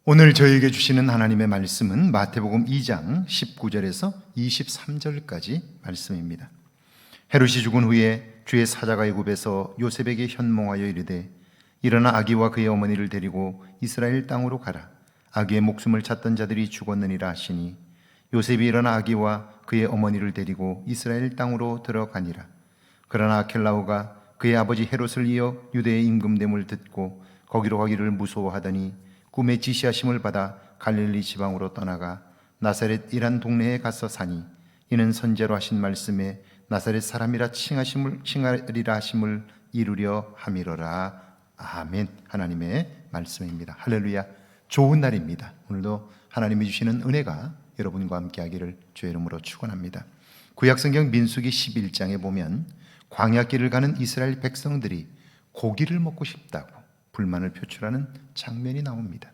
오늘 저희에게 주시는 하나님의 말씀은 마태복음 2장 19절에서 23절까지 말씀입니다. 헤롯이 죽은 후에 주의 사자가 애굽에서 요셉에게 현몽하여 이르되 일어나 아기와 그의 어머니를 데리고 이스라엘 땅으로 가라. 아기의 목숨을 찾던 자들이 죽었느니라 하시니 요셉이 일어나 아기와 그의 어머니를 데리고 이스라엘 땅으로 들어가니라. 그러나 아켈라오가 그의 아버지 헤롯을 이어 유대의 임금됨을 듣고 거기로 가기를 무서워하더니 꿈에 지시하심을 받아 갈릴리 지방으로 떠나가 나사렛이란 동네에 가서 사니 이는 선제로 하신 말씀에 나사렛 사람이라 칭하리라 하심을 이루려 함이로라. 아멘. 하나님의 말씀입니다. 할렐루야. 좋은 날입니다. 오늘도 하나님이 주시는 은혜가 여러분과 함께 하기를 주의 이름으로 축원합니다. 구약성경 민수기 11장에 보면 광야길을 가는 이스라엘 백성들이 고기를 먹고 싶다고 불만을 표출하는 장면이 나옵니다.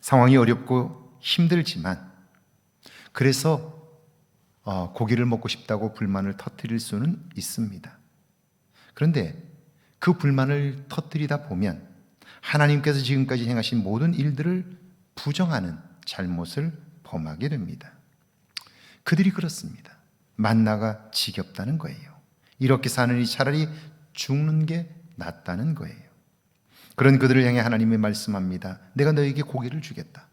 상황이 어렵고 힘들지만 그래서 고기를 먹고 싶다고 불만을 터뜨릴 수는 있습니다. 그런데 그 불만을 터뜨리다 보면 하나님께서 지금까지 행하신 모든 일들을 부정하는 잘못을 범하게 됩니다. 그들이 그렇습니다. 만나가 지겹다는 거예요. 이렇게 사느니 차라리 죽는 게 낫다는 거예요. 그런 그들을 향해 하나님이 말씀합니다. 내가 너에게 고기를 주겠다.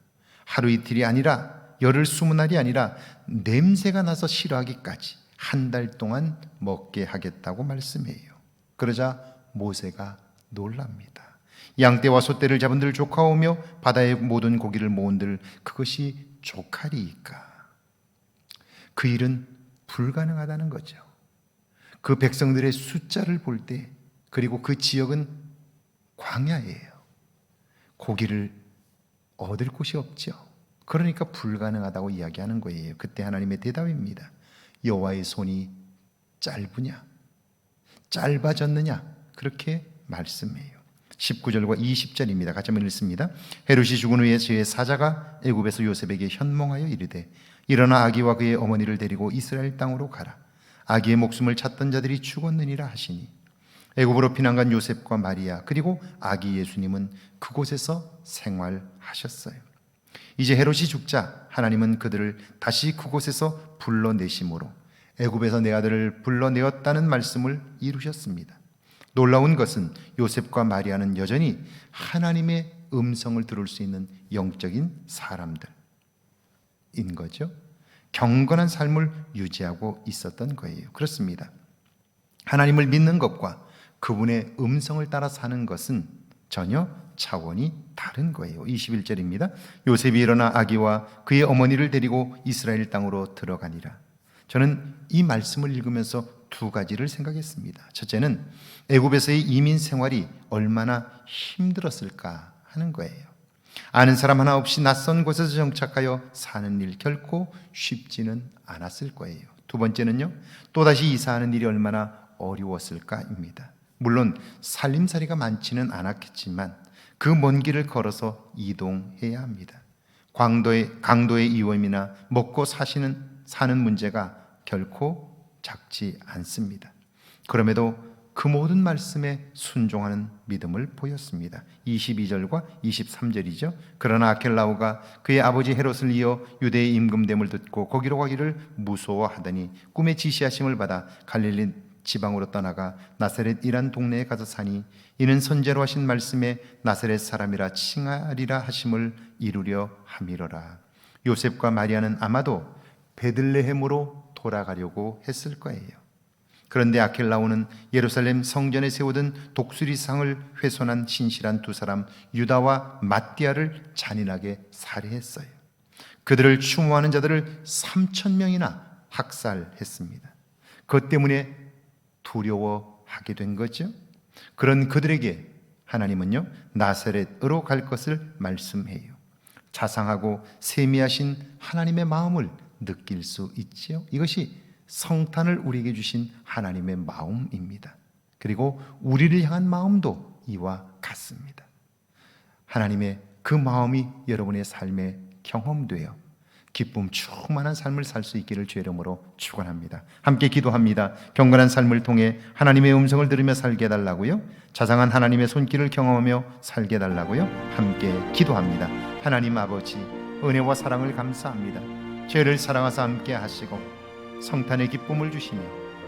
하루 이틀이 아니라 열흘 20날이 아니라 냄새가 나서 싫어하기까지 한 달 동안 먹게 하겠다고 말씀해요. 그러자 모세가 놀랍니다. 양떼와 소떼를 잡은들 조카오며 바다의 모든 고기를 모은들 그것이 조카리이까. 그 일은 불가능하다는 거죠. 그 백성들의 숫자를 볼 때, 그리고 그 지역은 광야예요. 고기를 얻을 곳이 없죠. 그러니까 불가능하다고 이야기하는 거예요. 그때 하나님의 대답입니다. 여호와의 손이 짧으냐? 짧아졌느냐? 그렇게 말씀해요. 19절과 20절입니다. 같이 한번 읽습니다. 헤롯이 죽은 후에 저의 사자가 애굽에서 요셉에게 현몽하여 이르되 일어나 아기와 그의 어머니를 데리고 이스라엘 땅으로 가라. 아기의 목숨을 찾던 자들이 죽었느니라 하시니 애굽으로 피난간 요셉과 마리아 그리고 아기 예수님은 그곳에서 생활하셨어요. 이제 헤롯이 죽자 하나님은 그들을 다시 그곳에서 불러내심으로 애굽에서 내 아들을 불러내었다는 말씀을 이루셨습니다. 놀라운 것은 요셉과 마리아는 여전히 하나님의 음성을 들을 수 있는 영적인 사람들인 거죠. 경건한 삶을 유지하고 있었던 거예요. 그렇습니다. 하나님을 믿는 것과 그분의 음성을 따라 사는 것은 전혀 차원이 다른 거예요. 21절입니다. 요셉이 일어나 아기와 그의 어머니를 데리고 이스라엘 땅으로 들어가니라. 저는 이 말씀을 읽으면서 두 가지를 생각했습니다. 첫째는 애굽에서의 이민 생활이 얼마나 힘들었을까 하는 거예요. 아는 사람 하나 없이 낯선 곳에서 정착하여 사는 일 결코 쉽지는 않았을 거예요. 두 번째는요, 또다시 이사하는 일이 얼마나 어려웠을까입니다. 물론 살림살이가 많지는 않았겠지만 그 먼 길을 걸어서 이동해야 합니다. 강도의 위험이나 먹고 사는 문제가 결코 작지 않습니다. 그럼에도 그 모든 말씀에 순종하는 믿음을 보였습니다. 22절과 23절이죠. 그러나 아켈라오가 그의 아버지 헤롯을 이어 유대의 임금됨을 듣고 거기로 가기를 무서워하더니 꿈에 지시하심을 받아 갈릴리 지방으로 떠나가 나사렛이란 동네에 가서 사니 이는 선제로 하신 말씀에 나사렛 사람이라 칭하리라 하심을 이루려 함이로라. 요셉과 마리아는 아마도 베들레헴으로 돌아가려고 했을 거예요. 그런데 아켈라오는 예루살렘 성전에 세우던 독수리상을 훼손한 신실한 두 사람 유다와 mattia를 잔인하게 살해했어요. 그들을 추모하는 자들을 3,000명이나 학살했습니다. 그것 때문에 두려워하게 된 거죠. 그런 그들에게 하나님은요, 나사렛으로 갈 것을 말씀해요. 자상하고 세미하신 하나님의 마음을 느낄 수 있지요. 이것이 성탄을 우리에게 주신 하나님의 마음입니다. 그리고 우리를 향한 마음도 이와 같습니다. 하나님의 그 마음이 여러분의 삶에 경험되어 기쁨 충만한 삶을 살 수 있기를 주의 이름으로 축원합니다. 함께 기도합니다. 경건한 삶을 통해 하나님의 음성을 들으며 살게 해달라고요. 자상한 하나님의 손길을 경험하며 살게 해달라고요. 함께 기도합니다. 하나님 아버지, 은혜와 사랑을 감사합니다. 죄를 사랑하사 함께 하시고 성탄의 기쁨을 주시며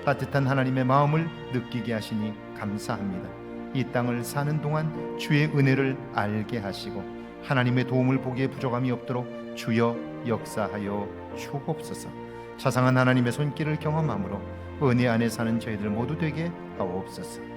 따뜻한 하나님의 마음을 느끼게 하시니 감사합니다. 이 땅을 사는 동안 주의 은혜를 알게 하시고 하나님의 도움을 보기에 부족함이 없도록 주여 역사하여 주옵소서. 자상한 하나님의 손길을 경험함으로 은혜 안에 사는 저희들 모두 되게 하옵소서.